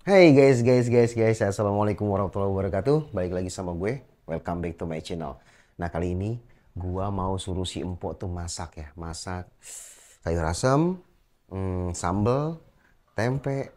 Hey guys, assalamualaikum warahmatullahi wabarakatuh. Balik lagi sama gue. Welcome back to my channel. Nah kali ini gua mau suruh si Empok tuh masak ya, masak sayur asem, sambal, tempe,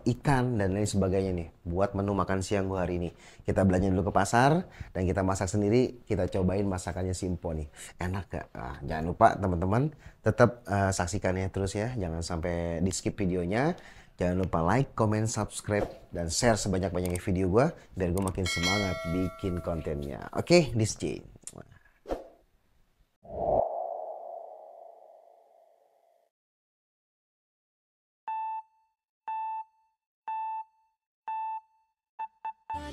ikan dan lain sebagainya nih. Buat menu makan siang gua hari ini. Kita belanja dulu ke pasar dan kita masak sendiri. Kita cobain masakannya si Empok nih. Enak gak? Nah, jangan lupa teman-teman tetap saksikannya terus ya. Jangan sampai di skip videonya. Jangan lupa like, comment, subscribe, dan share sebanyak-banyaknya video gue biar gue makin semangat bikin kontennya. Oke, this J.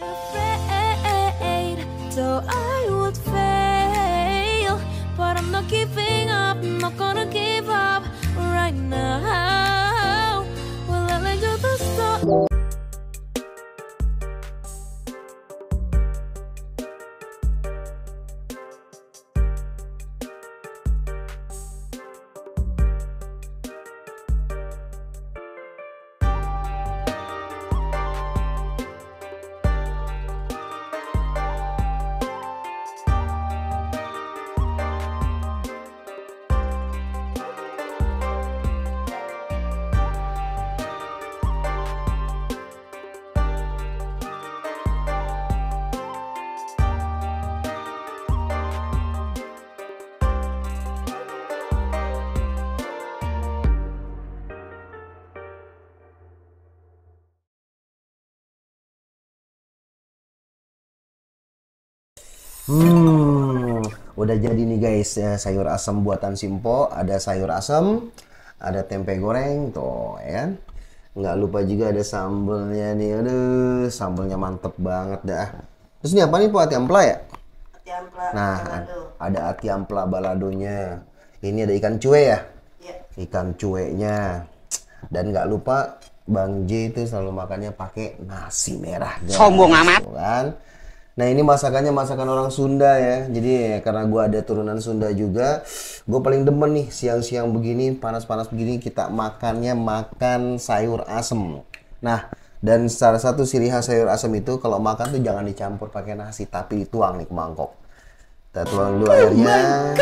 Afraid, so I would fail. But I'm not giving up, I'm not gonna give up right now. Will I let you the storm? Udah jadi nih guys ya, sayur asam buatan Simpo. Ada sayur asam, ada tempe goreng tuh ya kan. Nggak lupa juga ada sambelnya nih. Aduh, sambelnya mantep banget dah. Terus ini apa nih Pak? Ati ampla ya? Ati ampla Nah, balado. ada ati ampla baladonya. Ini ada ikan cuek ya? Ya. Ikan cueknya. Dan nggak lupa Bang J itu selalu makannya pakai nasi merah guys. Sombong amat. Tuh kan. Nah ini masakannya masakan orang Sunda ya. Jadi karena gue ada turunan Sunda juga, gue paling demen nih siang-siang begini, panas-panas begini kita makannya makan sayur asem. Nah dan salah satu ciri khas sayur asem itu kalau makan tuh jangan dicampur pakai nasi, tapi dituang nih ke mangkok. Kita tuang dulu airnya.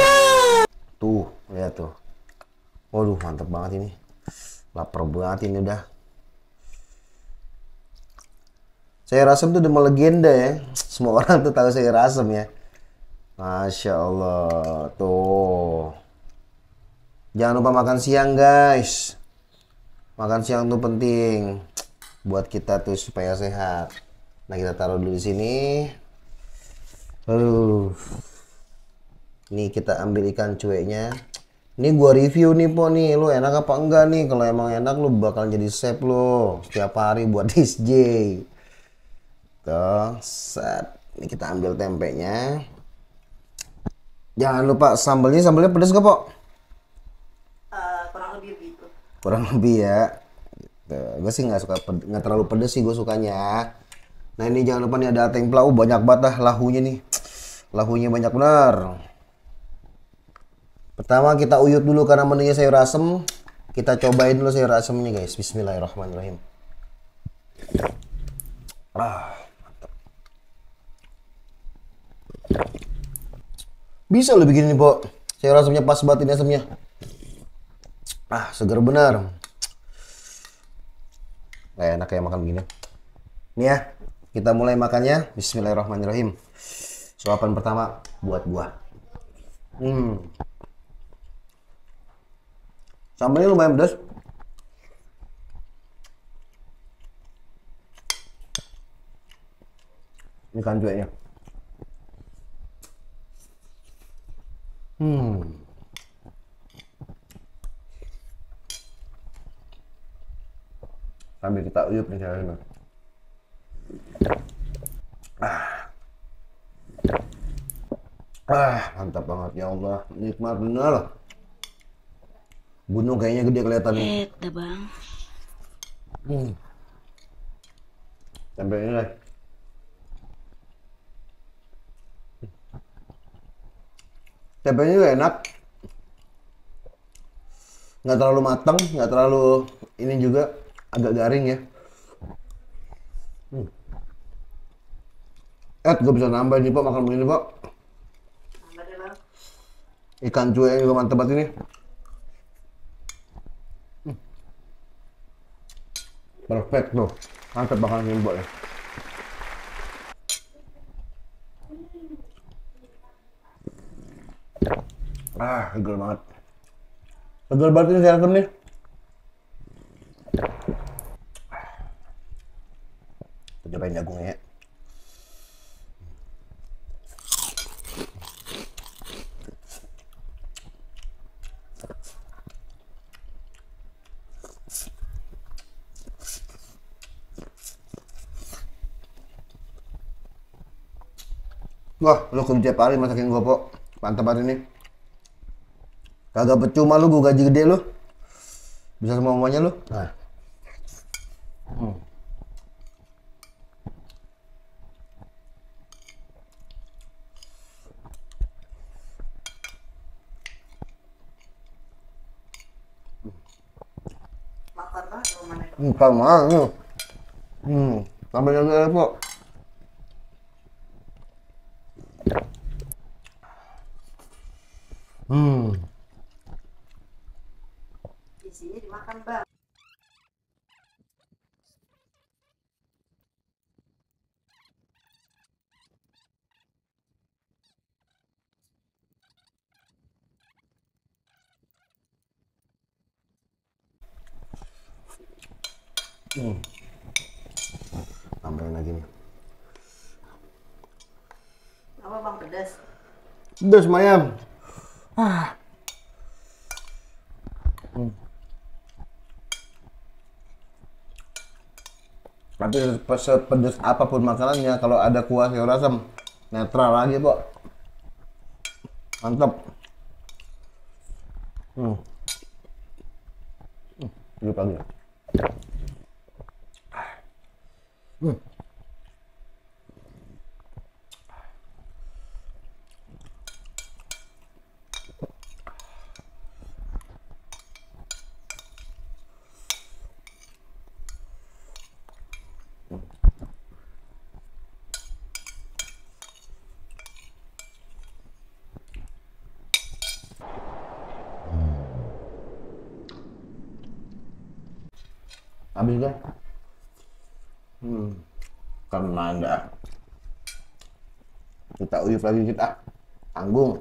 Tuh, lihat tuh. Waduh, mantep banget ini. Lapar banget ini udah. Sayur asem tuh udah melegenda ya. Semua orang tuh tahu sayur asem ya. Masya Allah. Tuh. Jangan lupa makan siang guys. Makan siang tuh penting. Buat kita tuh supaya sehat. Nah kita taruh dulu di sini. Nih kita ambil ikan cueknya. Ini gua review nih po nih. Lu enak apa enggak nih? Kalau emang enak lu bakal jadi chef lo. Setiap hari buat DJ. Tuh, set. Ini kita ambil tempenya. Jangan lupa sambelnya pedas gak, Pok? Kurang lebih begitu. Kurang lebih ya. Gue sih nggak terlalu pedas sih gue sukanya. Nah ini jangan lupa nih ada ateng pelau banyak banget dah lahunya nih. Lahunya banyak benar. Pertama kita uyut dulu karena menunya sayur asem. Kita cobain dulu sayur asemnya guys. Bismillahirrahmanirrahim. Bisa lo bikin ini, Pok. Sayur asemnya pas banget ini asemnya. Seger benar. Kayak enak kayak makan begini. Nih ya, kita mulai makannya. Bismillahirrahmanirrahim. Suapan pertama buat gua. Sambalnya lumayan pedas. Ini kan cueknya. Sambil kita uyup nih caranya. Mantap banget ya Allah, nikmat bener. Gunung kayaknya gede kelihatannya. Eta bang. Sampai ini lah. Tempenya juga enak. Nggak terlalu matang, nggak terlalu ini juga. agak garing ya. Gue bisa nambah nih Pak, makan begini Pak. Nambah deh bang. Ikan cuek juga mantap banget ini. Perfect tuh. Mantap makan ini Pak ya. Seger banget. Seger banget ini saya nih. Cobain jagungnya ya. Wah, lu kerja tiap hari masakin gua, Pok. Mantap banget ini. Kagak percuma lu, gua gaji gede lu. Bisa semua-muanya lu. Nah. Makan lah mana itu. Sama lu. Tambah lagi, Pok. Isinya dimakan bang. Tambahin lagi nih. Apa bang pedas? Udah semayam. Tapi sepedes apapun makanannya, kalau ada kuah sayur asam, netral lagi, Pok. Mantap. Hidup lagi. Habis kan? Karena ada. Kita uyup lagi kita. Tanggung.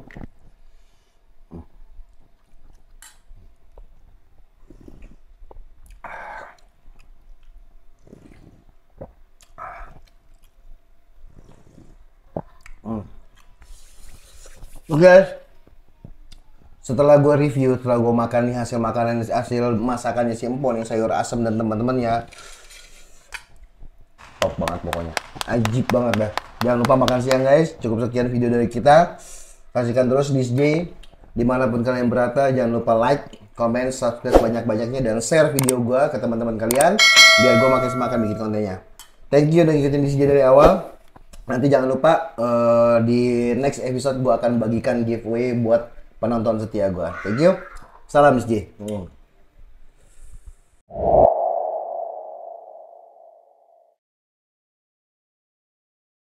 Oke guys, setelah gue review, setelah gue makan nih hasil masakannya si Empon yang sayur asem dan teman-temannya, top banget pokoknya, ajib banget dah. Jangan lupa makan siang guys. Cukup sekian video dari kita. Kasihkan terus DJ dimanapun kalian berada. Jangan lupa like, comment, subscribe banyak-banyaknya dan share video gue ke teman-teman kalian biar gue makin semangat bikin kontennya. Thank you udah ngikutin DJ dari awal. Nanti jangan lupa di next episode gue akan bagikan giveaway buat penonton setia gue. Thank you. Salam DJ.